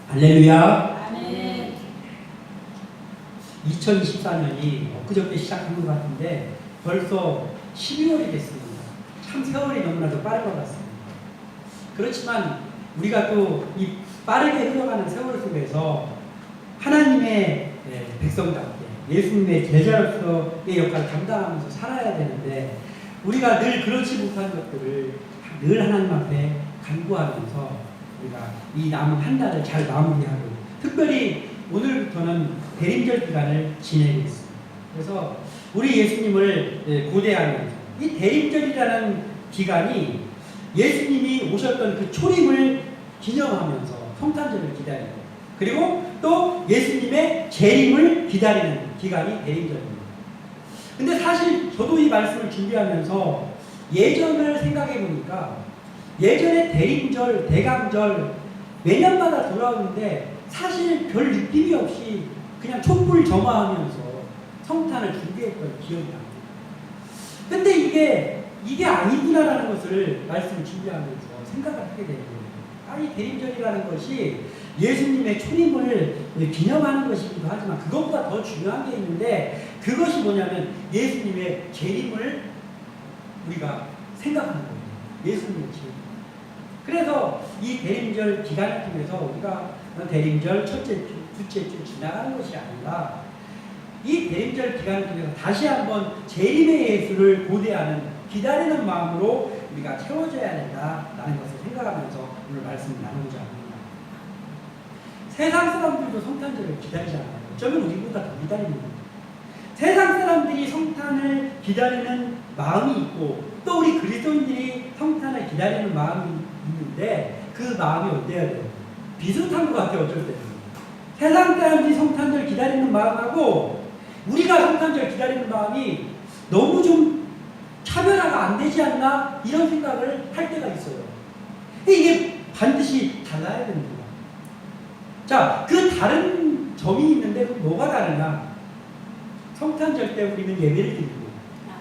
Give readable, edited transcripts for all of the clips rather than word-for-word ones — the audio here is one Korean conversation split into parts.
할렐루야. 아멘. 2024년이 엊그저께 시작한 것 같은데 벌써 12월이 됐습니다. 참 세월이 너무나도 빠른 것 같습니다. 그렇지만 우리가 또 이 빠르게 흘러가는 세월 속에서 하나님의 백성답게 예수님의 제자로서의 역할을 감당하면서 살아야 되는데 우리가 늘 그렇지 못한 것들을 늘 하나님 앞에 간구하면서 우리가 이 남은 한 달을 잘 마무리하고 특별히 오늘부터는 대림절 기간을 지내고 있습니다. 그래서 우리 예수님을 고대하면서 이 대림절이라는 기간이 예수님이 오셨던 그 초림을 기념하면서 성탄절을 기다리고 그리고 또 예수님의 재림을 기다리는 기간이 대림절입니다. 근데 사실 저도 이 말씀을 준비하면서 예전을 생각해 보니까 예전에 대림절, 대강절 매년마다 돌아오는데 사실 별 느낌이 없이 그냥 촛불 점화하면서 성탄을 준비했던 기억이 납니다. 근데 이게 아니구나라는 것을 말씀을 준비하면서 생각을 하게 되는 거예요. 이 대림절이라는 것이 예수님의 초림을 기념하는 것이기도 하지만 그것보다 더 중요한 게 있는데 그것이 뭐냐면 예수님의 재림을 우리가 생각하는 거예요. 예수님의 재림. 그래서 이 대림절 기간을 통해서 우리가 대림절 첫째 주, 둘째 주 지나가는 것이 아니라 이 대림절 기간을 통해서 다시 한번 재림의 예수를 고대하는 기다리는 마음으로 우리가 채워져야 된다라는 것을 생각하면서 오늘 말씀을 나누고자 합니다. 세상 사람들도 성탄절을 기다리잖아요. 어쩌면 우리보다 더 기다립니다. 세상 사람들이 성탄을 기다리는 마음이 있고 또 우리 그리스도인들이 성탄을 기다리는 마음이 있는데 그 마음이 어때야 돼요? 비슷한 것 같아요. 어쩔 때는. 세상 사람들이 성탄절 기다리는 마음하고 우리가 성탄절 기다리는 마음이 너무 좀 차별화가 안 되지 않나 이런 생각을 할 때가 있어요. 이게 반드시 달라야 됩니다. 자, 그 다른 점이 있는데 뭐가 다르냐? 성탄절 때 우리는 예배를 드리고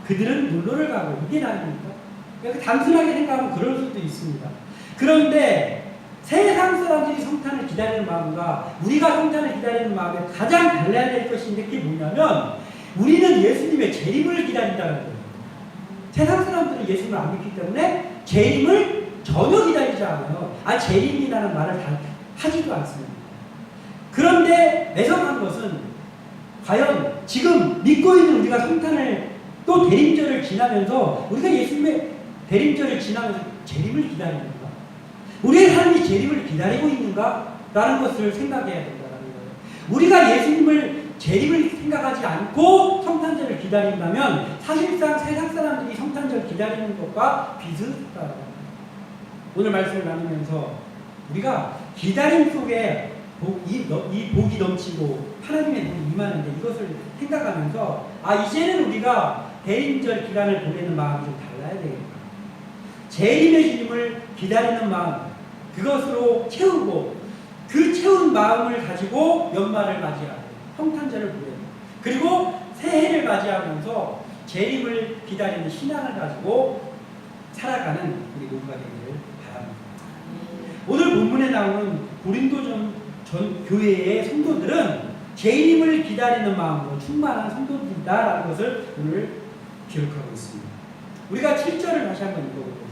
그들은 놀러를 가고 이게 다릅니까? 그러니까 단순하게 생각하면 그럴 수도 있습니다. 그런데 세상 사람들이 성탄을 기다리는 마음과 우리가 성탄을 기다리는 마음에 가장 달라야 될 것인데 그게 뭐냐면 우리는 예수님의 재림을 기다린다는 거예요. 세상 사람들은 예수님을 안 믿기 때문에 재림을 전혀 기다리지 않아요. 재림이라는 말을 다 하지도 않습니다. 그런데 애석한 것은 과연 지금 믿고 있는 우리가 성탄을 또 대림절을 지나면서 우리가 예수님의 대림절을 지나면서 재림을 기다리는가? 우리의 삶이 재림을 기다리고 있는가? 라는 것을 생각해야 된다는 거예요. 우리가 예수님을 재림을 생각하지 않고 성탄절을 기다린다면 사실상 세상 사람들이 성탄절 기다리는 것과 비슷하다. 오늘 말씀을 나누면서 우리가 기다림 속에 이 복이 넘치고 하나님의 눈이 임하는데 이것을 생각하면서 이제는 우리가 대림절 기간을 보내는 마음이 좀 달라야 되겠다. 재림의 주님을 기다리는 마음 그것으로 채우고 그 채운 마음을 가지고 연말을 맞이하고 성탄절을 보내고 그리고 새해를 맞이하면서 재림을 기다리는 신앙을 가지고 살아가는 우리 모두가 되기를 바랍니다. 오늘 본문에 나오는 고린도 전 교회의 성도들은 재림을 기다리는 마음으로 충만한 성도들이다라는 것을 오늘 기록하고 있습니다. 우리가 7절을 다시 한번 읽어보겠습니다.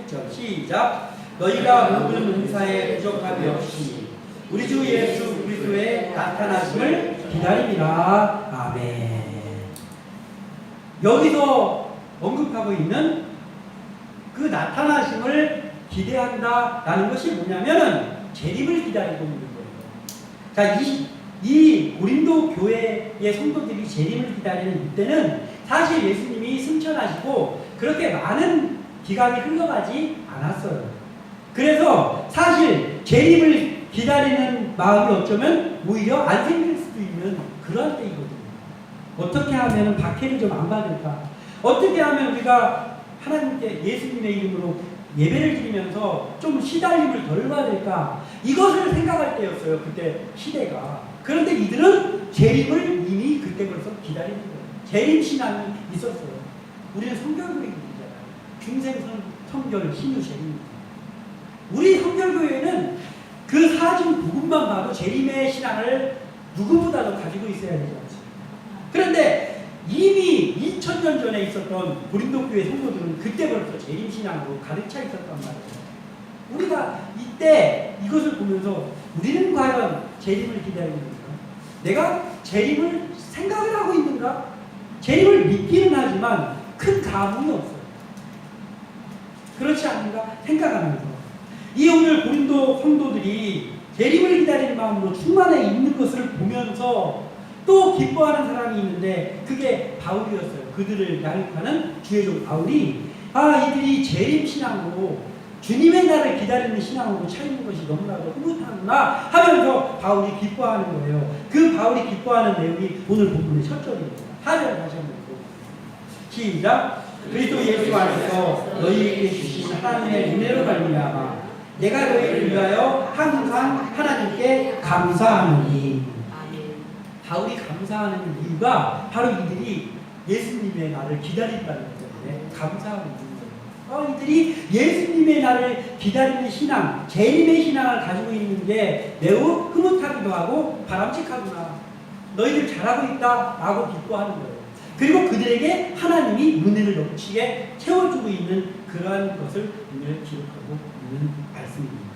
7절 시작. 너희가 모든 은사에 부족함이 없이 우리 주 예수 그리스도의 나타나심을 기다립니다. 아멘. 여기서 언급하고 있는 그 나타나심을 기대한다라는 것이 뭐냐면은 재림을 기다리고 있는 거예요. 자, 이 고린도 교회의 성도들이 재림을 기다리는 이때는 사실 예수님이 승천하시고 그렇게 많은 기간이 흘러가지 않았어요. 그래서 사실 재림을 기다리는 마음이 어쩌면 오히려 안 생길 수도 있는 그런 때이거든요. 어떻게 하면 박해를 좀 안 받을까? 어떻게 하면 우리가 하나님께 예수님의 이름으로 예배를 드리면서 좀 시달림을 덜 받을까? 이것을 생각할 때였어요. 그때 시대가. 그런데 이들은 재림을 이미 그때 벌써 기다리는 거예요. 재림 신앙이 있었어요. 우리는 성결교회잖아요. 중생 성결 신유 재림. 우리 성결교회는 그 사진 부분만 봐도 재림의 신앙을 누구보다도 가지고 있어야 되지 않습니까? 그런데 이미 2000년 전에 있었던 고린도 교회 성도들은 그때부터 재림 신앙으로 가득 차 있었단 말이에요. 우리가 이때 이것을 보면서 우리는 과연 재림을 기다리고 있는가? 내가 재림을 생각을 하고 있는가? 재림을 믿기는 하지만 큰 감흥이 없어요. 그렇지 않는가? 생각하면서 이 오늘 고린도 성도들이 재림을 기다리는 마음으로 충만해 있는 것을 보면서 또 기뻐하는 사람이 있는데 그게 바울이었어요. 그들을 양육하는 주의종 바울이 이들이 재림 신앙으로 주님의 날을 기다리는 신앙으로 차이는 것이 너무나도 흐뭇하구나 하면서 바울이 기뻐하는 거예요. 그 바울이 기뻐하는 내용이 오늘 본문의 첫 절입니다. 4절 다시 한번 읽어보겠습니다. 시작. 그리스도 예수 안에서 너희에게 주신 하나님의 은혜로 말미암아 내가 너희를 위하여 항상 하나님께 감사하노니. 바울이 감사하는 이유가 바로 이들이 예수님의 날을 기다린다는 것 때문에 감사하는 이유예요. 이들이 예수님의 날을 기다리는 신앙, 재림의 신앙을 가지고 있는 게 매우 흐뭇하기도 하고 바람직하구나. 너희들 잘하고 있다라고 기뻐하는 거예요. 그리고 그들에게 하나님이 은혜를 넘치게 채워주고 있는 그러한 것을 오늘 기록하고 있는 말씀입니다.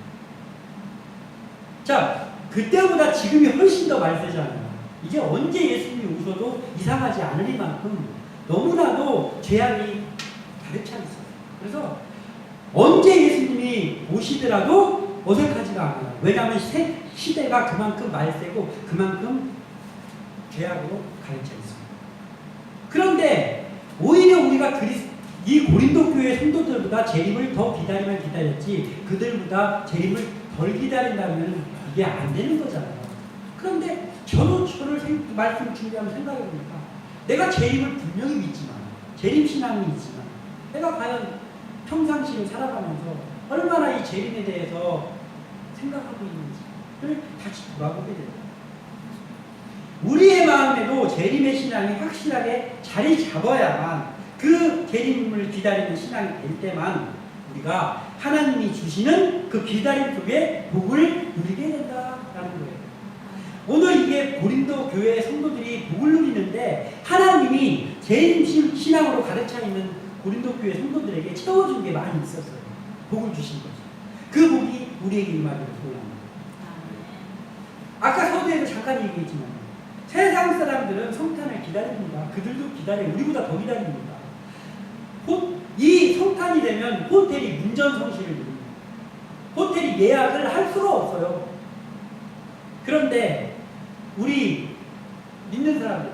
자, 그때보다 지금이 훨씬 더 말세잖아요. 이제 언제 예수님이 오셔도 이상하지 않으리만큼 너무나도 죄악이 가득 차 있어요. 그래서 언제 예수님이 오시더라도 어색하지가 않아요. 왜냐하면 시대가 그만큼 말세고 그만큼 죄악으로 가득 차 있습니다. 그런데 오히려 우리가 이 고린도 교회 성도들보다 재림을 더 기다리면 기다렸지 그들보다 재림을 덜 기다린다면 이게 안 되는 거잖아요. 그런데 저를 말씀 준비하면 생각해보니까 내가 재림을 분명히 믿지만 재림 신앙이 있지만 내가 과연 평상시를 살아가면서 얼마나 이 재림에 대해서 생각하고 있는지를 다시 돌아보게 됩니다. 우리의 마음에도 재림의 신앙이 확실하게 자리 잡아야만 그 재림을 기다리는 신앙이 될 때만 우리가 하나님이 주시는 그 기다림 속에 복을 누리게 된다라는 거예요. 오늘 이게 고린도 교회 성도들이 복을 누리는데 하나님이 재림 신앙으로 가득 차 있는 고린도 교회 성도들에게 채워준 게 많이 있었어요. 복을 주신 거죠. 그 복이 우리에게 임하기를 소원합니다. 아까 서두에도 잠깐 얘기했지만 세상 사람들은 성탄을 기다립니다. 그들도 기다려요. 우리보다 더 기다립니다. 이 성탄이 되면 호텔이 문전성시를 누립니다. 호텔이 예약을 할 수가 없어요. 그런데 우리 믿는 사람들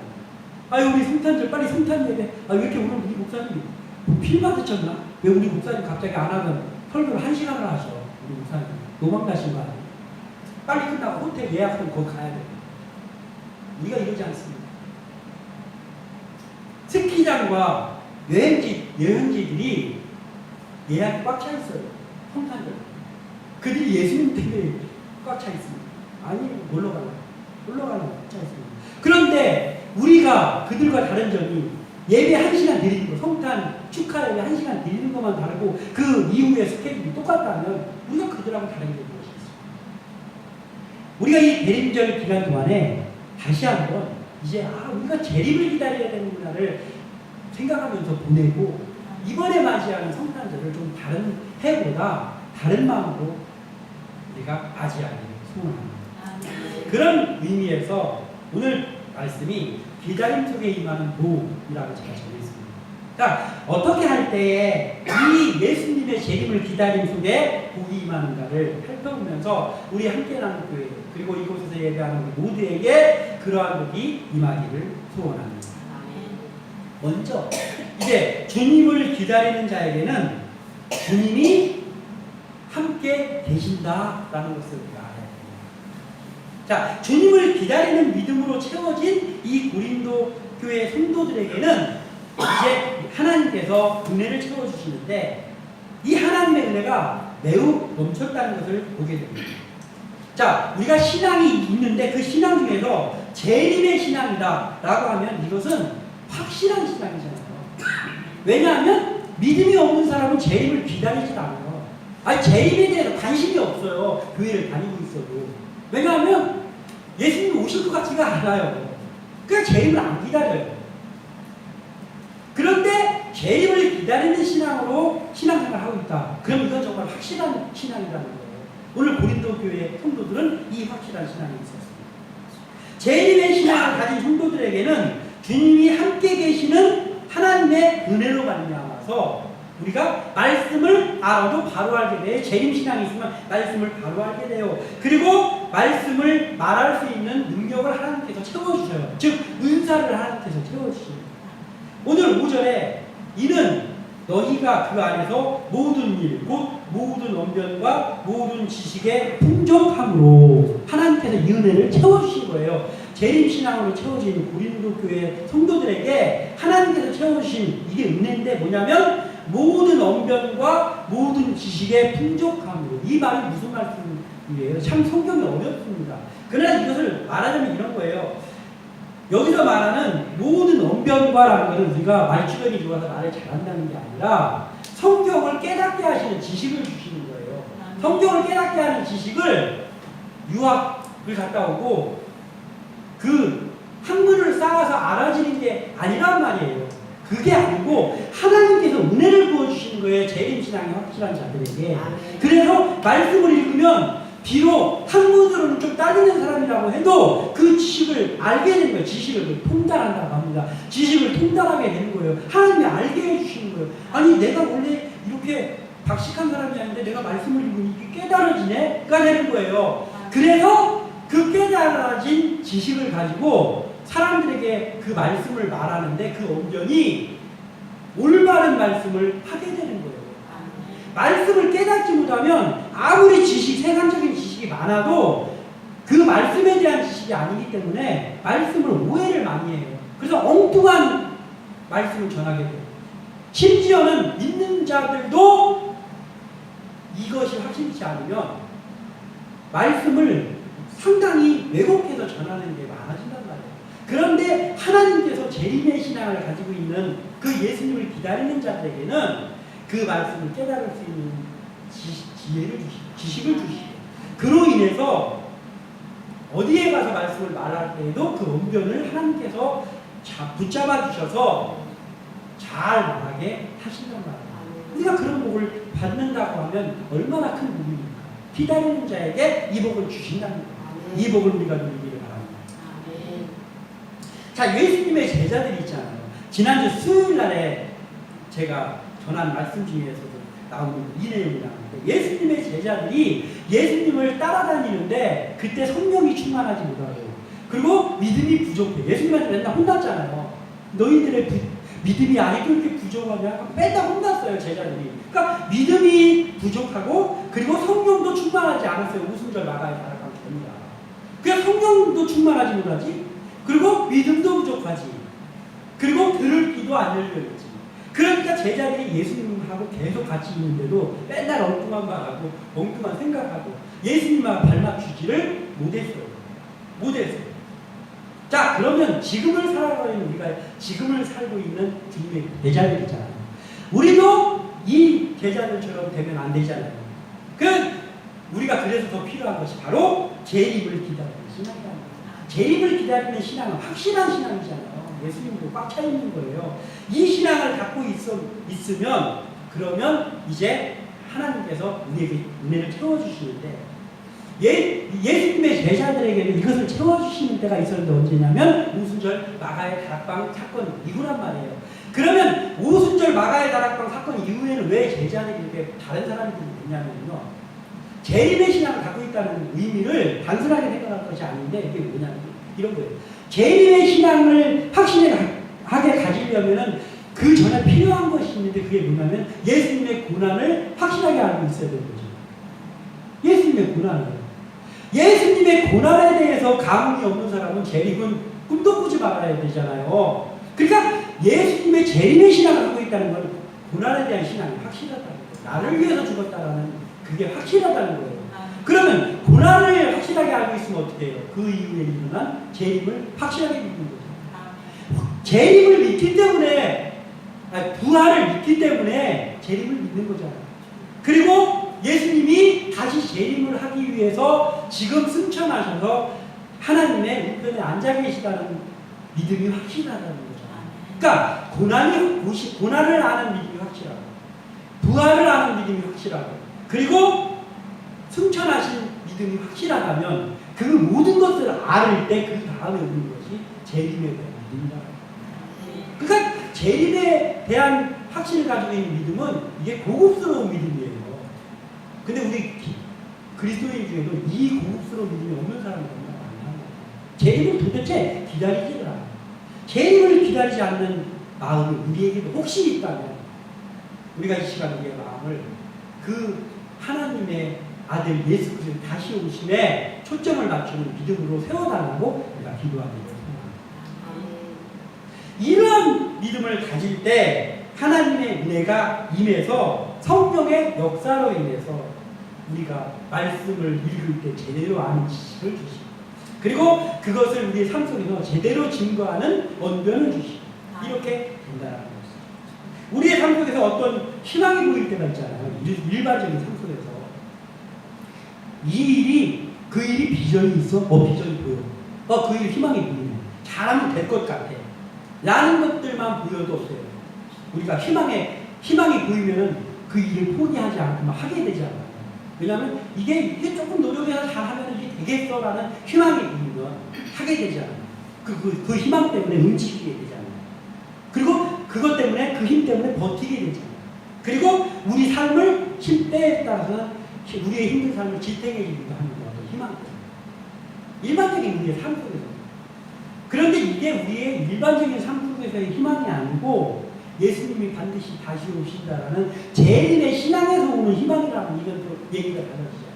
우리 성탄절 빨리 성탄 예배 왜 이렇게 오늘 우리 목사님이 필 받으셨나? 왜 우리 목사님 갑자기 안 하면 설교를 1시간을 하셔? 우리 목사님 노망 나신 거 아니에요? 빨리 끝나고 호텔 예약하면 거기 가야 돼요. 우리가 이러지 않습니다. 스키장과 여행지들이 예약이 꽉 차 있어요. 성탄절. 그들이 예수님 때문에 꽉 차 있습니다. 아니, 놀러 가려고 꽉 차 있습니다. 그런데 우리가 그들과 다른 점이 예배 1시간 드리는 거, 성탄 축하 예배 1시간 드리는 것만 다르고 그 이후에 스케줄이 똑같다면 우리가 그들하고 다른 게 무엇이 있습니까? 우리가 이 대림절 기간 동안에 다시 한번 이제 우리가 재림을 기다려야 되는구나를 생각하면서 보내고 이번에 맞이하는 성탄절을 좀 다른 해보다 다른 마음으로 우리가 맞이하기를 소원합니다. 그런 의미에서 오늘 말씀이 기다림 속에 임하는 복이라고 제가 정했습니다. 자, 어떻게 할 때에 이 예수님의 재림을 기다림 속에 복이 임하는가를 살펴보면서 우리 함께 나눌 교회 그리고 이곳에서 예배하는 우리 모두에게 그러한 복이 임하기를 소원합니다. 먼저 이제 주님을 기다리는 자에게는 주님이 함께 계신다라는 것을 우리가 알아야 됩니다. 자, 주님을 기다리는 믿음으로 채워진 이 고린도 교회 성도들에게는 이제 하나님께서 은혜를 채워주시는데 이 하나님의 은혜가 매우 넘쳤다는 것을 보게 됩니다. 자, 우리가 신앙이 있는데 그 신앙 중에서 재림의 신앙이다 라고 하면 이것은 확실한 신앙이잖아요. 왜냐하면 믿음이 없는 사람은 재림을 기다리지도 않아요. 아니 재림에 대해서 관심이 없어요. 교회를 다니고 있어도. 왜냐하면 예수님이 오실 것 같지가 않아요. 그냥 재림을 안 기다려요. 그런데 재림을 기다리는 신앙으로 신앙생활을 하고 있다. 그럼 이건 정말 확실한 신앙이라는 거예요. 오늘 고린도 교회 성도들은 이 확실한 신앙이 있었습니다. 재림의 신앙을 가진 성도들에게는 주님이 함께 계시는 하나님의 은혜로 말미암아서 우리가 말씀을 알아도 바로 알게 돼요. 재림 신앙이 있으면 말씀을 바로 알게 돼요. 그리고 말씀을 말할 수 있는 능력을 하나님께서 채워주셔요. 즉 은사를 하나님께서 채워주십니다. 오늘 오전에 이는 너희가 그 안에서 모든 일, 곧 모든 언변과 모든 지식의 풍족함으로 하나님께서 이 은혜를 채워주신 거예요. 재림신앙으로 채워진 고린도 교회 성도들에게 하나님께서 채워주신 이게 은혜인데 뭐냐면 모든 언변과 모든 지식의 풍족함으로. 이 말이 무슨 말씀이에요? 참 성경이 어렵습니다. 그러나 이것을 말하자면 이런 거예요. 여기서 말하는 모든 언변과라는 것은 우리가 말주변이 좋아서 말을 잘한다는 게 아니라 성경을 깨닫게 하시는 지식을 주시는 거예요. 성경을 깨닫게 하는 지식을 유학을 갔다 오고 그 학문을 쌓아서 알아지는 게 아니란 말이에요. 그게 아니고 하나님께서 은혜를 부어주시는 거예요. 재림신앙이 확실한 자들에게. 그래서 말씀을 읽으면 비록 학문으로는 좀 딸리는 사람이라고 해도 그 지식을 알게 되는 거예요. 지식을 통달한다고 합니다. 지식을 통달하게 되는 거예요. 하나님이 알게 해주시는 거예요. 아니 내가 원래 이렇게 박식한 사람이 아닌데 내가 말씀을 읽으니 이게 깨달아지네?가 되는 거예요. 그래서 그 깨달아진 지식을 가지고 사람들에게 그 말씀을 말하는데 그 언변이 올바른 말씀을 하게 되는 거예요. 말씀을 깨닫지 못하면 아무리 세상적인 지식이 많아도 그 말씀에 대한 지식이 아니기 때문에 말씀을 오해를 많이 해요. 그래서 엉뚱한 말씀을 전하게 돼요. 심지어는 믿는 자들도 이것이 확실치 않으면 말씀을 상당히 왜곡해서 전하는 게 많아진단 말이에요. 그런데 하나님께서 재림의 신앙을 가지고 있는 그 예수님을 기다리는 자들에게는 그 말씀을 깨달을 수 있는 지혜를 주시고 지식을 주시고 그로 인해서 어디에 가서 말씀을 말할 때에도 그 언변을 하나님께서 붙잡아 주셔서 잘 말하게 하신단 말이에요. 우리가 그런 복을 받는다고 하면 얼마나 큰 복입니까? 기다리는 자에게 이 복을 주신다는 거예요. 이 복을 우리가 누리기를 바랍니다. 자, 예수님의 제자들이 있잖아요. 지난주 수요일 날에 제가 전한 말씀 중에서도 나오는 이 내용이 나오는데 예수님의 제자들이 예수님을 따라다니는데 그때 성령이 충만하지 못하고 그리고 믿음이 부족해. 예수님한테 맨날 혼났잖아요. 너희들의 믿음이 아직도 이렇게 부족하냐? 맨날 혼났어요, 제자들이. 그러니까 믿음이 부족하고 그리고 성령도 충만하지 않았어요. 오순절 마가에 따라가면 됩니다. 그냥 성령도 충만하지 못하지 그리고 믿음도 부족하지 그리고 들을 귀도 안 열려있지. 그러니까 제자들이 예수님하고 계속 같이 있는데도 맨날 엉뚱한 말하고 엉뚱한 생각하고 예수님하고 발맞추지를 못했어요. 자, 그러면 지금을 살아가는 우리가 지금을 살고 있는 주님의 제자들이잖아요. 우리도 이 제자들처럼 되면 안 되잖아요. 우리가 그래서 더 필요한 것이 바로 재림을 기다리는 신앙이라는 거예요. 재림을 기다리는 신앙은 확실한 신앙이잖아요. 예수님도 꽉 차 있는 거예요. 이 신앙을 갖고 있으면 그러면 이제 하나님께서 우리에게 은혜를 채워주시는데 예수님의 제자들에게는 이것을 채워주시는 때가 있었는데 언제냐면 오순절 마가의 다락방 사건 이후란 말이에요. 그러면 오순절 마가의 다락방 사건 이후에는 왜 제자들이 이렇게 다른 사람들이 됐냐면요. 재림의 신앙을 갖고 있다는 의미를 단순하게 생각할 것이 아닌데 이게 뭐냐면 이런 거예요. 재림의 신앙을 확실하게 가지려면은 그 전에 필요한 것이 있는데 그게 뭐냐면 예수님의 고난을 확실하게 알고 있어야 되는 거죠. 예수님의 고난에 대해서 감흥이 없는 사람은 재림은 꿈도 꾸지 말아야 되잖아요. 그러니까 예수님의 재림의 신앙을 갖고 있다는 건 고난에 대한 신앙이 확실하다는 거예요. 나를 위해서 죽었다라는 그게 확실하다는 거예요. 그러면 고난을 확실하게 알고 있으면 어떻게 해요? 그 이후에 일어난 재림을 확실하게 믿는 거죠. 재림을 믿기 때문에 부활을 믿기 때문에 재림을 믿는 거잖아요. 그리고 예수님이 다시 재림을 하기 위해서 지금 승천하셔서 하나님의 우편에 앉아 계시다는 믿음이 확실하다는 거죠. 그러니까 고난을 아는 믿음이 확실하고, 부활을 아는 믿음이 확실하고, 그리고 승천하신 믿음이 확실하다면 그 모든 것을 알을 때 그 다음에 오는 것이 재림에 대한 믿음이다. 그러니까 재림에 대한 확신을 가지고 있는 믿음은 이게 고급스러운 믿음이에요. 근데 우리 그리스도인 중에도 이 고급스러운 믿음이 없는 사람이 정말 많아요. 재림을 도대체 기다리지를 않아요. 재림을 기다리지 않는 마음이 우리에게도 혹시 있다면 우리가 이 시간 우리의 마음을 그 하나님의 아들 예수 그리스도 다시 오심에 초점을 맞추는 믿음으로 세워달라고 우리가 기도하기를 소망합니다. 이러한 믿음을 가질 때 하나님의 은혜가 임해서 성령의 역사로 인해서 우리가 말씀을 읽을 때 제대로 아는 지식을 주시고, 그리고 그것을 우리의 삶 속에서 제대로 증거하는 언변을 주시고, 이렇게 된다는 것입니다. 우리의 삶 속에서 어떤 희망이 보일 때가 있잖아요. 일반적인 삶 속에서 그 일이 비전이 있어? 비전이 보여. 그 일 희망이 보이네. 잘하면 될 것 같아. 라는 것들만 보여도 없어요. 우리가 희망이 보이면은 그 일을 포기하지 않고 하게 되잖아요. 왜냐하면 이게 조금 노력해서 잘하면 이게 되겠어라는 희망이 보이면 하게 되잖아요. 그 희망 때문에 움직이게 되잖아요. 그리고 그것 때문에, 그 힘 때문에 버티게 되잖아요. 그리고 우리 삶을 때에 따라서는 우리의 힘든 삶을 지탱해주기도 하는 거예요. 희망 때문에. 일반적인 우리의 삶 속에서. 그런데 이게 우리의 일반적인 삶 속에서의 희망이 아니고 예수님이 반드시 다시 오신다라는 재림의 신앙에서 오는 희망이라는 이건 또 얘기가 달라지죠.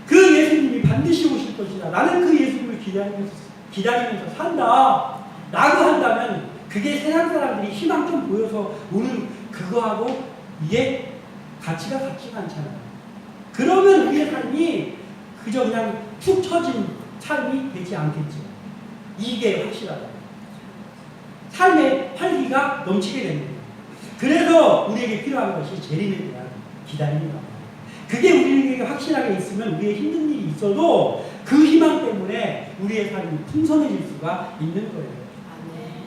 그 예수님이 반드시 오실 것이다. 나는 그 예수님을 기다리면서 산다. 라고 한다면 그게 세상 사람들이 희망 좀 보여서 오늘 그거하고 이게 가치가 같지가 않잖아요. 그러면 우리의 삶이 그저 그냥 툭 처진 삶이 되지 않겠죠. 이게 확실하다. 삶의 활기가 넘치게 됩니다. 그래서 우리에게 필요한 것이 재림에 대한 기다림입니다. 그게 우리에게 확실하게 있으면 우리의 힘든 일이 있어도 그 희망 때문에 우리의 삶이 풍성해질 수가 있는 거예요.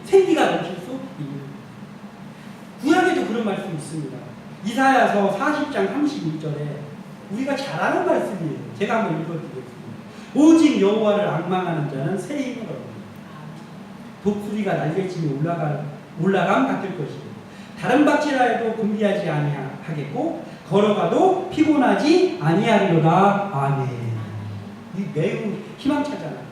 생기가 넘칠 수 있는 거예요. 구약에도 그런 말씀이 있습니다. 이사야서 40장 31절에 우리가 잘 아는 말씀이에요. 제가 한번 읽어드리겠습니다. 오직 여호와를 앙망하는 자는 새 힘을 얻습니다. 독수리가 날개치며 올라감 같을 것이고 다른 박지라 해도 곤비하지 아니하겠고 걸어가도 피곤하지 아니하리로다. 아멘. 이 매우 희망차잖아요.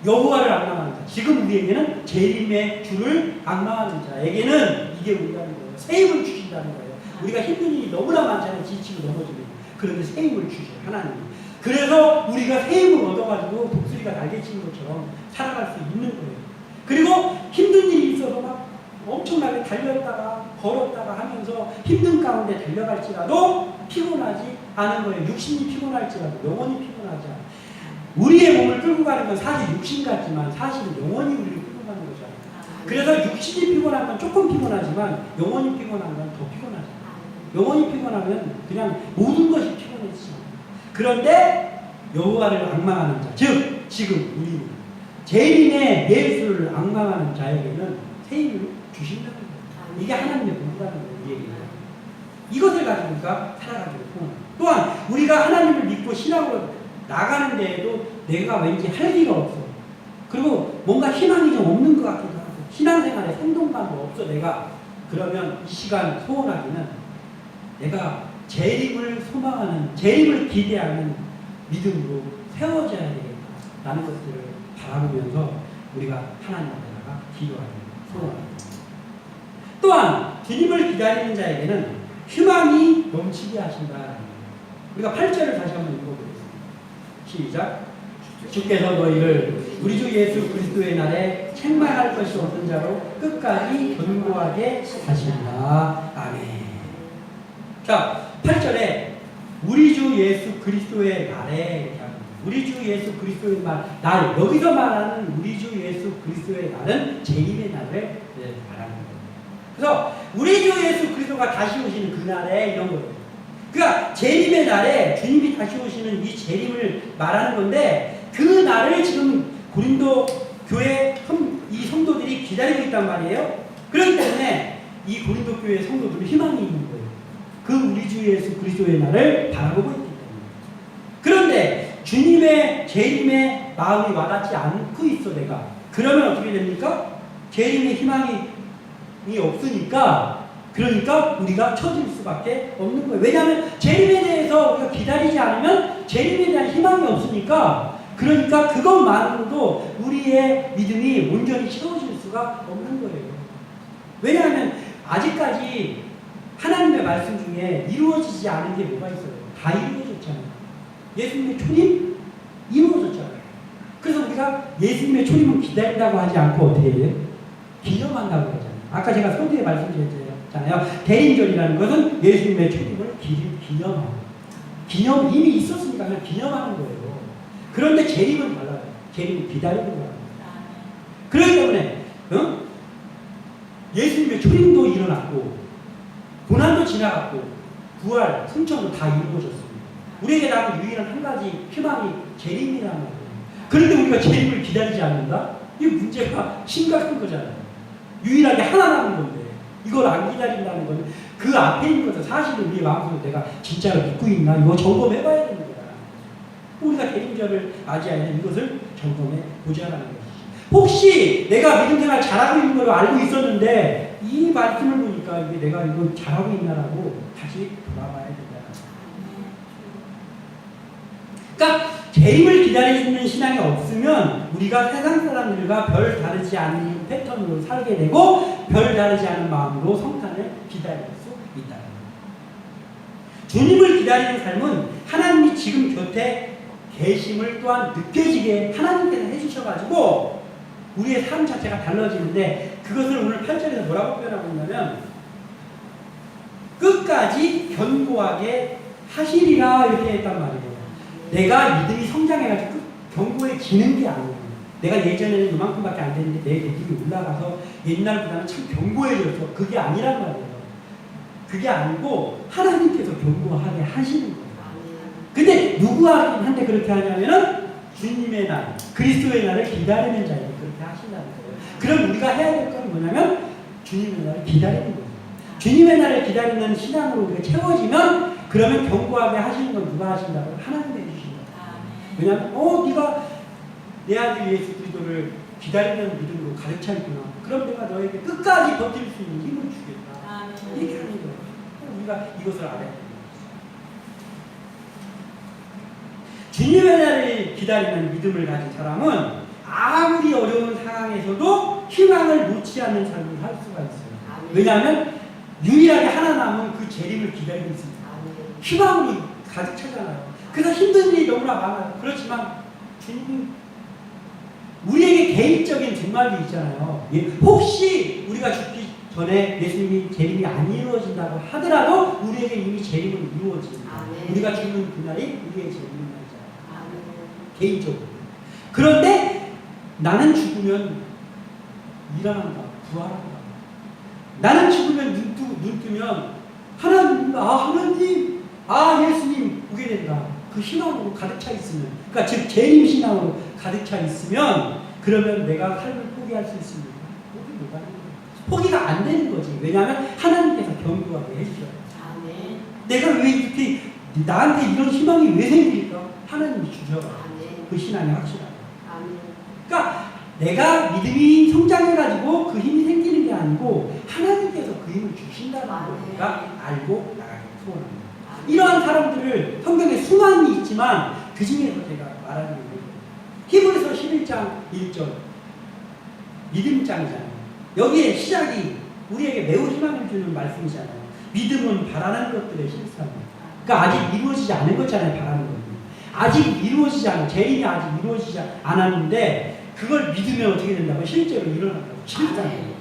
여호와를 앙망하는 자. 지금 우리에게는 재림의 주를 앙망하는 자에게는 이게 온다는 거예요. 새 힘을 주신다는 거예요. 우리가 힘든 일이 너무나 많잖아요. 지치고 넘어지고. 그런데 새 힘을 주셔요. 하나님이. 그래서 우리가 새 힘을 얻어가지고 독수리가 날개치는 것처럼 살아갈 수 있는 거예요. 그리고 힘든 일이 있어서 막 엄청나게 달렸다가 걸었다가 하면서 힘든 가운데 달려갈지라도 피곤하지 않은 거예요. 육신이 피곤할지라도 영혼이 피곤하지 않아요. 우리의 몸을 끌고 가는 건 사실 육신 같지만 사실은 영혼이 우리를 끌고 가는 거잖아요. 그래서 육신이 피곤한 건 조금 피곤하지만 영혼이 피곤한 건 더 피곤하잖아요. 영혼이 피곤하면 그냥 모든 것이 피곤해지죠. 그런데 여호와를 앙망하는 자, 즉 지금 우리는 재림의 예수를 앙망하는 자에게는 새 힘을 주신다는 거예요. 이게 하나님의 공부라는 얘기예요. 이것을 가지고 우리가 살아가기로 소원합니다. 또한 우리가 하나님을 믿고 신앙으로 나가는 데에도 내가 왠지 할기가 없어. 그리고 뭔가 희망이 좀 없는 것 같기도 하고 신앙생활에 생동감도 없어 내가. 그러면 이 시간 소원하기는 내가 재림을 소망하는, 재림을 기대하는 믿음으로 세워져야 되겠다라는 것들을 바라보면서 우리가 하나님 앞에다가 기도하는 소원합니다. 또한 주님을 기다리는 자에게는 희망이 넘치게 하신다. 우리가 8절을 다시 한번 읽어보겠습니다. 시작. 주께서 너희를 우리 주 예수 그리스도의 날에 책망할 것이 없는 자로 끝까지 견고하게 하신다. 아멘. 자, 8절에 우리 주 예수 그리스도의 날에, 우리 주 예수 그리스도의 날, 여기서 말하는 우리 주 예수 그리스도의 날은 재림의 날을 말하는 거예요. 그래서 우리 주 예수 그리스도가 다시 오시는 그 날에 이런 거예요. 그러니까 재림의 날에 주님이 다시 오시는 이 재림을 말하는 건데 그 날을 지금 고린도 교회 이 성도들이 기다리고 있단 말이에요. 그렇기 때문에 이 고린도 교회 성도들은 희망이 있는 거예요. 그 우리 주 예수 그리스도의 날을 바라보고 있기 때문에. 그런데 주님의 재림의 마음이 와닿지 않고 있어 내가. 그러면 어떻게 됩니까? 재림의 희망이 없으니까 그러니까 우리가 처질 수밖에 없는 거예요. 왜냐하면 재림에 대해서 우리가 기다리지 않으면 재림에 대한 희망이 없으니까 그러니까 그것만으로도 우리의 믿음이 온전히 채워질 수가 없는 거예요. 왜냐하면 아직까지 하나님의 말씀 중에 이루어지지 않은 게 뭐가 있어요? 다 이루어졌잖아요. 예수님의 초림 이루어졌잖아요. 그래서 우리가 예수님의 초림을 기다린다고 하지 않고 어떻게 해요? 기념한다고 하잖아요. 아까 제가 서두에 말씀드렸잖아요. 대림절이라는 것은 예수님의 초림을 기념하고 기념 이미 있었으니까 그냥 기념하는 거예요. 그런데 재림은 달라요. 재림은 기다리는 거예요. 그렇기 때문에 예수님의 초림도 일어났고 고난도 지나갔고 부활, 승천도 다 이루어졌습니다. 우리에게 남은 유일한 한 가지 희망이 재림이라는 거예요. 그런데 우리가 재림을 기다리지 않는다? 이 문제가 심각한 거잖아요. 유일하게 하나 남은 건데 이걸 안 기다린다는 건 그 앞에 있는 것은 사실은 우리 마음속에 내가 진짜로 믿고 있나 이거 점검해봐야 되는 거야. 우리가 재림절을 맞이하는 이것을 점검해 보자라는 것이죠. 혹시 내가 믿음 생활 잘하고 있는 걸 알고 있었는데 이 말씀을 보니까 이게 내가 이거 잘하고 있나라고 다시 돌아봐야 된다. 그러니까 재림을 기다리는 신앙이 없으면 우리가 세상 사람들과 별 다르지 않은 패턴으로 살게 되고 별 다르지 않은 마음으로 성탄을 기다릴 수 있다. 주님을 기다리는 삶은 하나님이 지금 곁에 계심을 또한 느껴지게 하나님께서 해주셔가지고 우리의 삶 자체가 달라지는데 그것을 오늘 8절에서 뭐라고 표현하고 있냐면 끝까지 견고하게 하시리라 이렇게 했단 말이에요. 내가 믿음이 성장해가지고 견고해지는 게 아니에요. 내가 예전에는 이만큼밖에 안 됐는데 내 믿음이 올라가서 옛날보다는 참 견고해져서 그게 아니란 말이에요. 그게 아니고 하나님께서 견고하게 하시는 거예요. 근데 누구한테 그렇게 하냐면은 주님의 날, 그리스도의 날을 기다리는 자에게 그렇게 하신다는 거예요. 그럼 우리가 해야 될 건 뭐냐면 주님의 날을 기다리는 거예요. 주님의 날을 기다리는 신앙으로 우리가 채워지면 그러면 견고하게 하시는 건 누가 하신다고? 하나님이 해주신다. 왜냐하면 네가 내 아들 예수 그리스도를 기다리는 믿음으로 가득 차 있구나. 그럼 내가 너에게 끝까지 버틸 수 있는 힘을 주겠다. 이렇게 하는 거예요. 우리가 이것을 알아야 돼요. 주님의 날을 기다리는 믿음을 가진 사람은 아무리 어려운 상황에서도 희망을 놓지 않는 삶을 할 수가 있어요. 왜냐하면 유일하게 하나 남은 그 재림을 기다리고 있습니다. 희망이 가득 차잖아요. 그래서 힘든 일이 너무나 많아요. 그렇지만 주님이 우리에게 개인적인 종말이 있잖아요. 혹시 우리가 죽기 전에 예수님이 재림이 안 이루어진다고 하더라도 우리에게 이미 재림은 이루어집니다. 우리가 죽는 그날이 우리의 재림인 날이잖아요. 개인적으로. 그런데 나는 죽으면 일어난다. 부활한다. 나는 죽으면 눈 뜨면 하나님, 하나님, 예수님 보게 된다. 그 희망으로 가득 차 있으면, 그러니까 즉 재림 신앙으로 가득 차 있으면 그러면 내가 삶을 포기할 수 있습니까? 포기가 안 되는 거지. 왜냐하면 하나님께서 견고하게 해주셔요. 내가 왜 이렇게 나한테 이런 희망이 왜 생길까? 하나님이 주셔. 그 신앙이 확실하다. 그러니까 내가 믿음이 성장해가지고 그 힘이 생기는 게 아니고 하나님께서 그 힘을 주신다는 걸 우리가 알고 나가기 소원합니다. 이러한 사람들을 성경에 수많이 있지만 그 중에서 제가 말하는 게 히브리서 11장 1절 믿음장이잖아요. 여기에 시작이 우리에게 매우 희망을 주는 말씀이잖아요. 믿음은 바라는 것들의 실상입니다. 그러니까 아직 이루어지지 않은 거잖아요. 바라는 것들. 아직 이루어지지 않은, 재림이 아직 이루어지지 않았는데 그걸 믿으면 어떻게 된다고? 실제로 일어난다고. 실상이에요.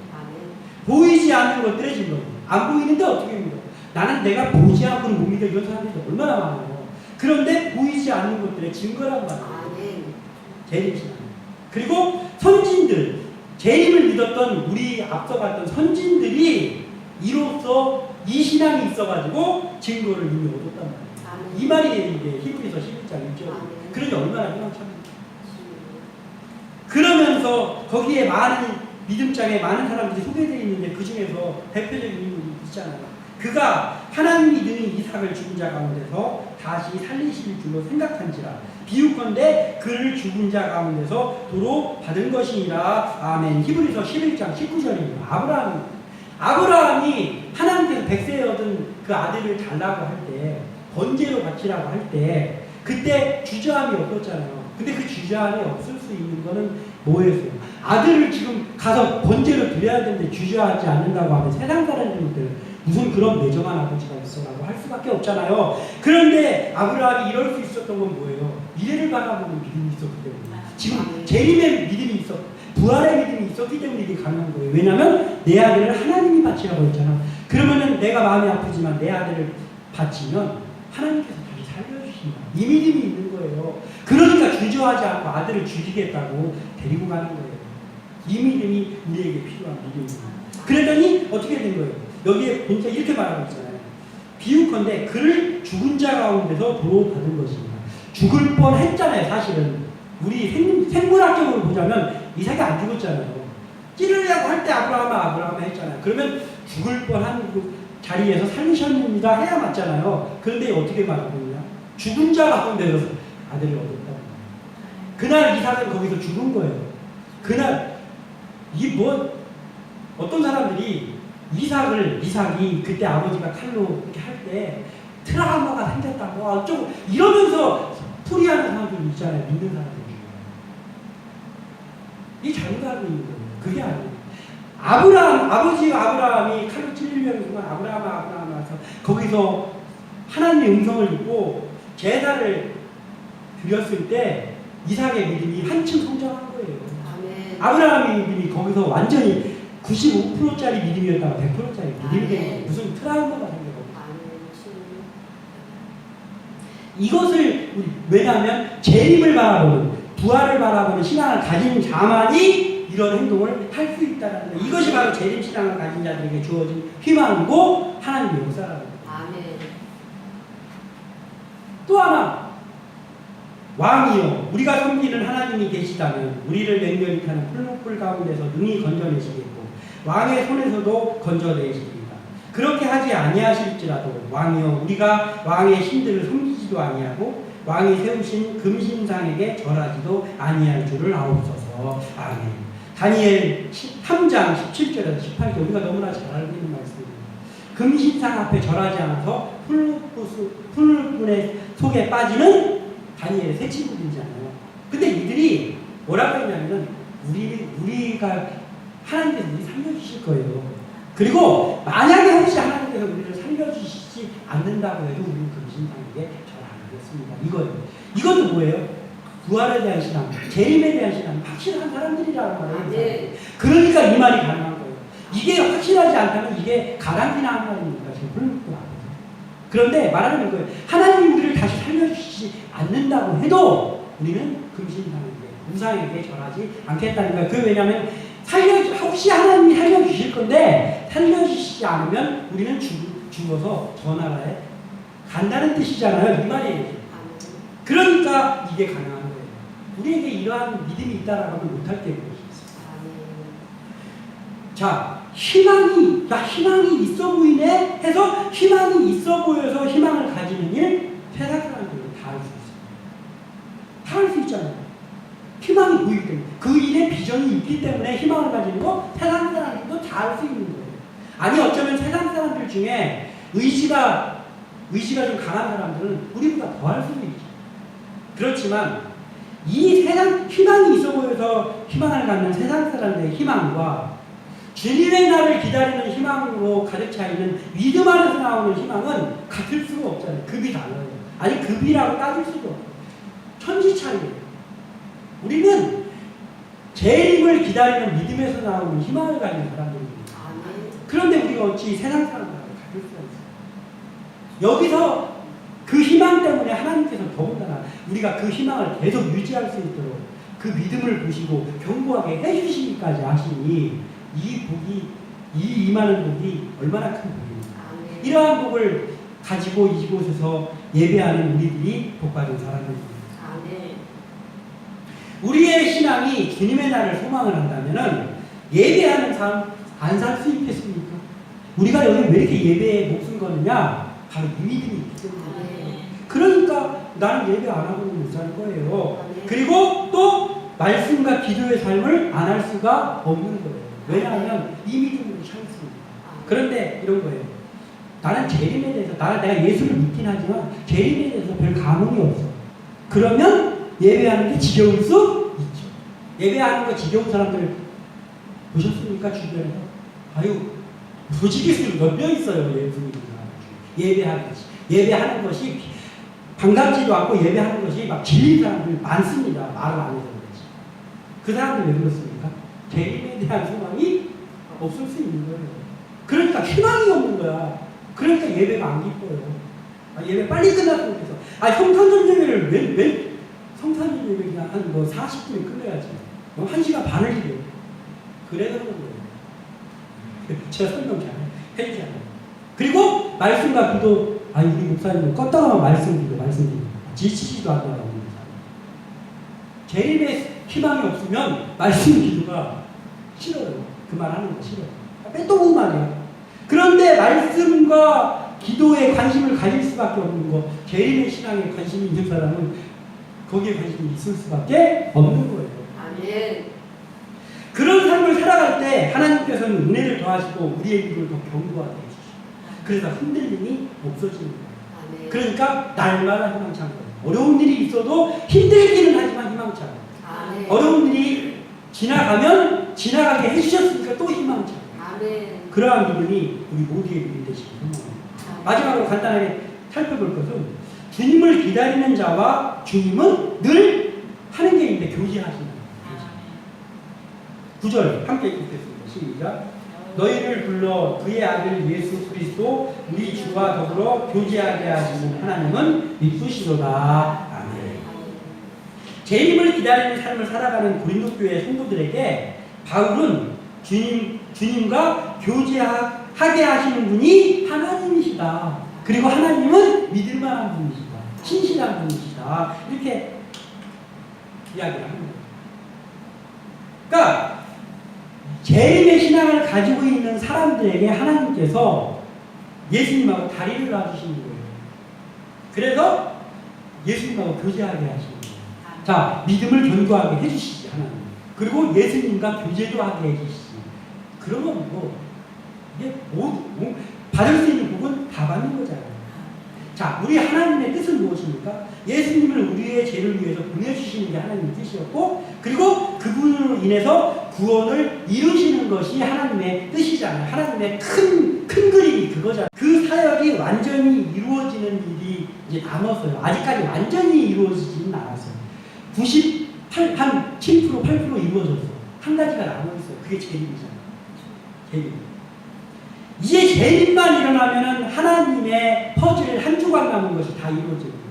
보이지 않는 것들의 증거. 안 보이는데 어떻게 믿어? 나는 내가 보지 않고는 못 믿어. 이런 사람들이 얼마나 많아요. 그런데 보이지 않는 것들의 증거란 말이에요. 재림 신앙. 그리고 선진들, 재림을 믿었던 우리 앞서갔던 선진들이 이로써 이 신앙이 있어가지고 증거를 이미 얻었단 말이에요. 아멘. 이 말이 이게 히브리서 11장 1절. 그러니 얼마나 희망찬. 그러면서 거기에 많은 믿음장에 많은 사람들이 소개되어 있는데 그 중에서 대표적인 인물이 있잖아요. 그가 하나님이 능히 이삭을 죽은 자 가운데서 다시 살리실 줄로 생각한지라 비유컨대 그를 죽은 자 가운데서 도로 받은 것이니라. 아멘. 히브리서 11장 19절입니다. 아브라함이 하나님께서 백세에 얻은 그 아들을 달라고 할 때, 번제로 바치라고 할 때, 그때 주저함이 없었잖아요. 근데 그 주저함이 없을 수 있는 거는 뭐였어요? 아들을 지금 가서 번제로 드려야 되는데 주저하지 않는다고 하면 세상 사람들들 무슨 그런 매정한 아버지가 있어라고 할 수밖에 없잖아요. 그런데 아브라함이 이럴 수 있었던 건 뭐예요? 미래를 바라보는 믿음이 있었기 때문에. 지금 재림의 믿음이 있었, 부활의 믿음이 있었기 때문에 이게 가능한 거예요. 왜냐하면 내 아들을 하나님이 바치라고 했잖아. 그러면은 내가 마음이 아프지만 내 아들을 바치면 하나님께서 다시 살려주신다. 이 믿음이 있는 거예요. 그러니까 주저하지 않고 아들을 죽이겠다고 데리고 가는 거예요. 이 믿음이 우리에게 필요한 믿음입니다. 그랬더니 어떻게 된 거예요? 여기에 보니까 이렇게 말하고 있잖아요. 비유컨대 그를 죽은 자 가운데서 도로 받은 것입니다. 죽을 뻔 했잖아요. 사실은 우리 생물학적으로 보자면 이삭이 안 죽었잖아요. 찌르려고 할 때 아브라함 했잖아요. 그러면 죽을 뻔한 그 자리에서 살리셨습니다 해야 맞잖아요. 그런데 어떻게 말하고 있냐? 죽은 자 가운데서 아들을 얻었다. 그날 이삭은 거기서 죽은 거예요. 그날 어떤 사람들이 이삭이 그때 아버지가 칼로 이렇게 할 때 트라우마가 생겼다고 어쩌고 이러면서 풀이하는 사람들이 있잖아요. 믿는 사람들 중에. 이 잘못 알고 있는 거예요. 그게 아니에요. 아버지 아브라함이 칼로 찔리려는 순간 아브라함 와서 거기서 하나님의 음성을 듣고 제사를 드렸을 때 이삭의 믿음이 한층 성장한 거예요. 아멘. 아브라함의 믿음이 거기서 완전히 95%짜리 믿음이었다가 100%짜리 믿음이 된 거예요. 무슨 트라우마가 생겨요. 이것을 왜냐하면 재림을 바라보는 부활을 바라보는 신앙을 가진 자만이 이런 행동을 할 수 있다는 거예요. 이것이 바로 재림 신앙을 가진 자들에게 주어진 희망이고 하나님의 역사라는 거예요. 아멘. 또 하나 왕이요 우리가 섬기는 하나님이 계시다면 우리를 맹렬히 타는 풀무불 가운데서 능히 건져내시겠고 왕의 손에서도 건져내시리이다. 그렇게 하지 아니하실지라도 왕이요 우리가 왕의 신들을 섬기지도 아니하고 왕이 세우신 금신상에게 절하지도 아니할 줄을 아옵소서. 아멘. 다니엘 3장 17절에서 18절 우리가 너무나 잘 알고 있는 말씀입니다. 금신상 앞에 절하지 않아서 풀무불의 속에 빠지는 다니엘의 세 친구들이잖아요. 근데 이들이 뭐라고 했냐면은 우리가 하나님께서 우리 살려주실 거예요. 그리고 만약에 혹시 하나님께서 우리를 살려주시지 않는다고 해도 우리는 금신상에게 절 안 하겠습니다. 이거예요. 이것도 뭐예요? 부활에 대한 신앙, 재림에 대한 신앙, 확실한 사람들이라는 말이에요. 네. 그러니까 이 말이 가능한 거예요. 이게 확실하지 않다면 이게 가당키나 한 말입니까? 지금 풀무불 앞에서. 그런데 말하는 거예요. 하나님이 우리를 다시 살려주시지 않는다고 해도 우리는 금신상에게, 우상에게 절하지 않겠다는 거예요. 그게 왜냐하면 혹시 하나님이 살려주실 건데 살려주시지 않으면 우리는 죽어서 저 나라에 간다는 뜻이잖아요. 이 말이에요. 그러니까 이게 가능한 거예요. 우리에게 이러한 믿음이 있다라고 하면 못할 게 있어요. 자, 희망이 있어 보이네 해서 희망이 있어 보여서 희망을 가지는 일 세상 사람들은 다 할 수 있어요. 다 할 수 있잖아요. 희망이 보이기 때문에 그 일에 비전이 있기 때문에 희망을 가지는 거 세상 사람들도 다 할 수 있는 거예요. 아니 어쩌면 세상 사람들 중에 의지가 좀 강한 사람들은 우리보다 더 할 수도 있죠. 그렇지만 이 세상 희망이 있어 보여서 희망을 갖는 세상 사람들의 희망과 주님의 날을 기다리는 희망으로 가득 차 있는 믿음 안에서 나오는 희망은 같을 수가 없잖아요. 급이 달라요. 아니 급이라고 따질 수도 없어요. 천지차이예요. 우리는 재림을 기다리는 믿음에서 나오는 희망을 가진 사람들입니다. 그런데 우리가 어찌 세상 사람들하고 같을 수가 있어요. 여기서 그 희망 때문에 하나님께서 더군다나 우리가 그 희망을 계속 유지할 수 있도록 그 믿음을 보시고 견고하게 해주시기까지 하시니 이 임하는 복이 얼마나 큰 복입니까? 이러한 복을 가지고 이곳에서 예배하는 우리들이 복받은 사람입니다. 아멘. 우리의 신앙이 주님의 날을 소망을 한다면은 예배하는 삶 안 살 수 있겠습니까? 우리가 여기 왜 이렇게 예배에 목숨 거느냐? 바로 이 믿음이 있기 때문에. 그러니까 나는 예배 안 하고는 못 살 거예요. 그리고 또 말씀과 기도의 삶을 안 할 수가 없는 거예요. 왜냐하면 이 믿음으로 참습니다. 그런데 이런 거예요. 나는 재림에 대해서, 내가 예수를 믿긴 하지만 재림에 대해서 별 감흥이 없어. 그러면 예배하는 게 지겨울 수 있죠. 예배하는 거 지겨운 사람들 보셨습니까? 주변에서? 아유, 무지개수 몇 명 있어요. 예배하는 것이 반갑지도 않고 예배하는 것이 막 질린 사람들 많습니다. 말을 안 해서 그렇지. 그 사람들 왜 그렇습니까? 재림에 대한 소망이 없을 수 있는 거예요. 그러니까 희망이 없는 거야. 그러니까 예배가 안 기뻐요. 예배 빨리 끝났으면 좋겠어. 성탄절 예배를 왜 성탄절 예배 그냥 한 40분에 끝내야지. 1시간 반을 기대요. 그래서 그런 거예요. 제가 설명 잘 해주잖아요. 그리고 말씀과 기도, 우리 목사님은 껐다가만 말씀 기도. 지치지도 않다고 합니다. 재림의 희망이 없으면 말씀 기도가 싫어요. 그 말 하는 거 싫어요. 빼또그 말이야. 그런데 말씀과 기도에 관심을 가질 수밖에 없는 거, 재림의 신앙에 관심이 있는 사람은 거기에 관심이 있을 수밖에 없는 거예요. 아멘. 그런 삶을 살아갈 때 하나님께서는 은혜를 더하시고 우리의 길을 더 견고하게 해주시고, 그래서 흔들림이 없어지는 거예요. 그러니까 날마다 희망찬 거예요. 어려운 일이 있어도 힘들기는 하지만 희망찬 거예요. 어려운 일이 지나가면 지나가게 해주셨으니까 또 희망찬 거예요. 그러한 믿음이 우리 모두의 믿음이 되시기 소망합니다. 마지막으로 간단하게 살펴볼 것은, 주님을 기다리는 자와 주님은 늘 하는 게 있는데 교제하시는 9절 함께 읽겠습니다. 시작. 너희를 불러 그의 아들 예수 그리스도 우리 주와 더불어 교제하게 하시는 하나님은 미쁘시도다. 아멘. 재림을 기다리는 삶을 살아가는 고린도 교회 성도들에게 바울은 주님과 교제하게 하시는 분이 하나님이시다. 그리고 하나님은 믿을만한 분이시다. 신실한 분이시다. 이렇게 이야기를 합니다. 그러니까 재림의 신앙을 가지고 있는 사람들에게 하나님께서 예수님하고 다리를 놔주시는 거예요. 그래서 예수님하고 교제하게 하시는 거예요. 자, 믿음을 견고하게 해주시지, 하나님. 그리고 예수님과 교제도 하게 해주시지. 그러면 이게 받을 수 있는 복은 다 받는 거잖아요. 자, 우리 하나님의 뜻은 무엇입니까? 예수님을 우리의 죄를 위해서 보내주시는 게 하나님의 뜻이었고, 그리고 그분으로 인해서 구원을 이루시는 것이 하나님의 뜻이잖아요. 하나님의 큰 그림이 그거잖아요. 그 사역이 완전히 이루어지는 일이 이제 남았어요. 아직까지 완전히 이루어지지는 않았어요. 7%, 8% 이루어졌어. 한 가지가 남아있어요. 그게 재림이잖아요. 재림. 이제 재림만 일어나면은 하나님의 퍼즐 한 조각 남은 것이 다 이루어집니다.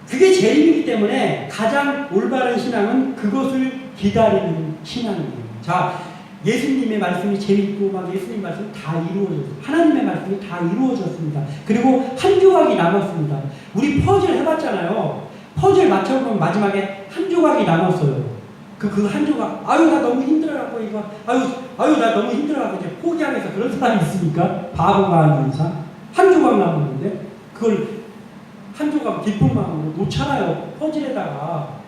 그게 재림이기 때문에 가장 올바른 신앙은 그것을 기다리는 신앙이에요. 자, 예수님의 말씀이 재밌고 예수님 말씀이 다 이루어졌어요. 하나님의 말씀이 다 이루어졌습니다. 그리고 한 조각이 남았습니다. 우리 퍼즐 해봤잖아요. 퍼즐 맞춰보면 마지막에 한 조각이 남았어요. 그 한 조각, 나 너무 힘들어갖고 이거, 나 너무 힘들어갖고 이제 포기하면서 그런 사람이 있습니까? 바보가 아닌 이상. 한 조각 남았는데, 그걸 한 조각 기쁜 마음으로 놓잖아요. 퍼즐에다가.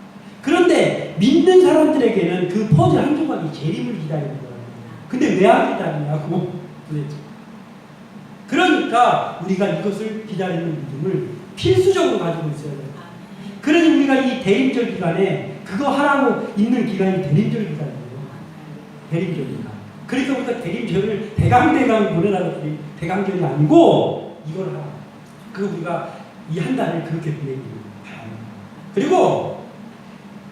그런데 믿는 사람들에게는 그 퍼즐 한 조각이 재림을 기다리는 거예요. 근데 왜 안 기다리냐고 도대체. 그러니까 우리가 이것을 기다리는 믿음을 필수적으로 가지고 있어야 돼요. 그래서 우리가 이 대림절 기간에 그거 하라고 있는 기간이 대림절 기간이에요. 대림절 기간. 그러니까 우리가 대림절을 대강대강 보내라고 대강절이 아니고 이걸 하라. 그리고 우리가 이 한 달을 그렇게 보내기를 바랍니다. 그리고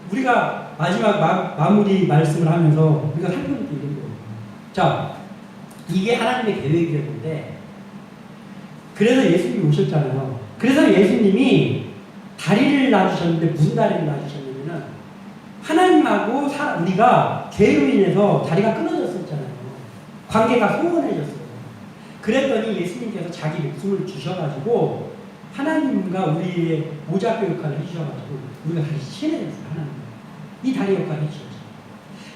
우리가 마지막 마무리 말씀을 하면서 우리가 살펴볼 게 이런 거예요. 자, 이게 하나님의 계획이었는데, 그래서 예수님이 오셨잖아요. 그래서 예수님이 다리를 놔주셨는데, 무슨 다리를 놔주셨냐면은 하나님하고 우리가 죄로 인해서 다리가 끊어졌었잖아요. 관계가 소원해졌어요. 그랬더니 예수님께서 자기 목숨을 주셔가지고 하나님과 우리의 모자교 역할을 해주셔가지고 우리가 다시 친해졌어요. 하나님. 이 다리 역할을 해주셨죠.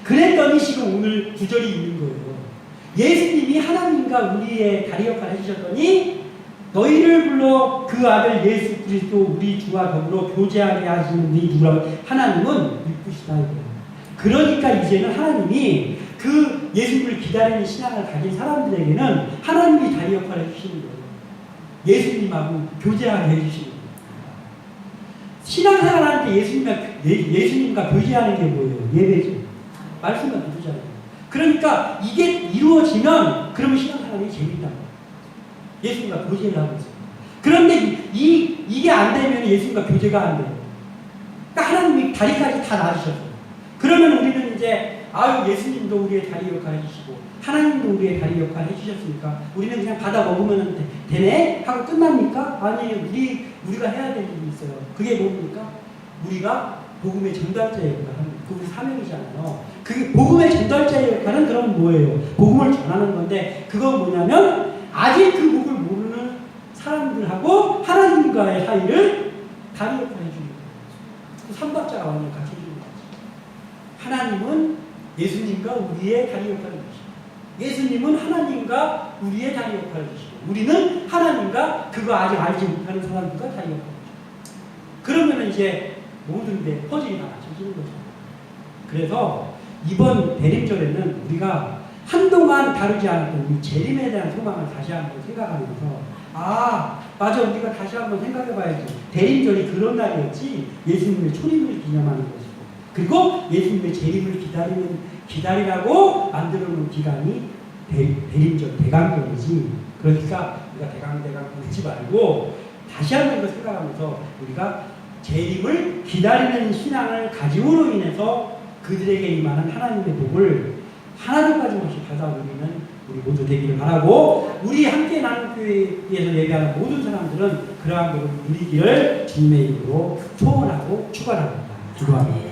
그랬더니 지금 오늘 구절이 있는 거예요. 예수님이 하나님과 우리의 다리 역할을 해주셨더니 너희를 불러 그 아들 예수 그리스도 우리 주와 더불어 교제하게 하시는 네 누구라고 하나님은 이쁘시다 이거예요. 그러니까 이제는 하나님이 그 예수님을 기다리는 신앙을 가진 사람들에게는 하나님이 다리 역할을 해주시는 거예요. 예수님하고 교제하게 해주시는 거예요. 신앙생활할 때 예수님과 교제하는 게 뭐예요? 예배죠. 말씀과 기도잖아요. 그러니까 이게 이루어지면 그러면 신앙생활이 재밌다. 예수님과 교제를 하고 있어요. 그런데 이게 안 되면 예수님과 교제가 안 돼요. 그러니까 하나님이 다리까지 다 놔주셨어요. 그러면 우리는 이제 예수님도 우리의 다리 역할 해주시고 하나님도 우리의 다리 역할 해주셨으니까 우리는 그냥 받아 먹으면 되네? 하고 끝납니까? 아니에요. 우리가 해야 될 일이 있어요. 그게 뭡니까? 우리가 복음의 전달자의 역할을 하는 그게 사명이잖아요. 그게 복음의 전달자의 역할은 그럼 뭐예요? 복음을 전하는 건데 그건 뭐냐면 아직 그 복을 모르는 사람들하고 하나님과의 사이를 다리 역할 해주는 거예요. 삼박자가 완전 같이 해주는 거죠. 하나님은 예수님과 우리의 다리 역할을 해주시고 예수님은 하나님과 우리의 다리 역할을 해주시고 우리는 하나님과 그거 아직 알지 못하는 사람들과 다리 역할을 해주시고 그러면 이제 모든 데 퍼즐이 다 맞춰지는 거죠. 그래서 이번 대림절에는 우리가 한동안 다루지 않았던 이 재림에 대한 소망을 다시 한번 생각하면서 맞아 우리가 다시 한번 생각해봐야지. 대림절이 그런 날이었지. 예수님의 초림을 기념하는 것이고 그리고 예수님의 재림을 기다리라고 만들어놓은 기간이 대림절 대강절이지. 그러니까 우리가 대강 보지 말고 다시 한번 이거 생각하면서 우리가 재림을 기다리는 신앙을 가짐으로 인해서 그들에게 임하는 하나님의 복을 하나도 빠짐없이 받아 누리는 우리 모두 되기를 바라고 우리 함께 나눈 교회에서 예배하는 모든 사람들은 그러한 복을 누리기를 주님의 이름으로 소원하고 축원합니다. 기도합니다.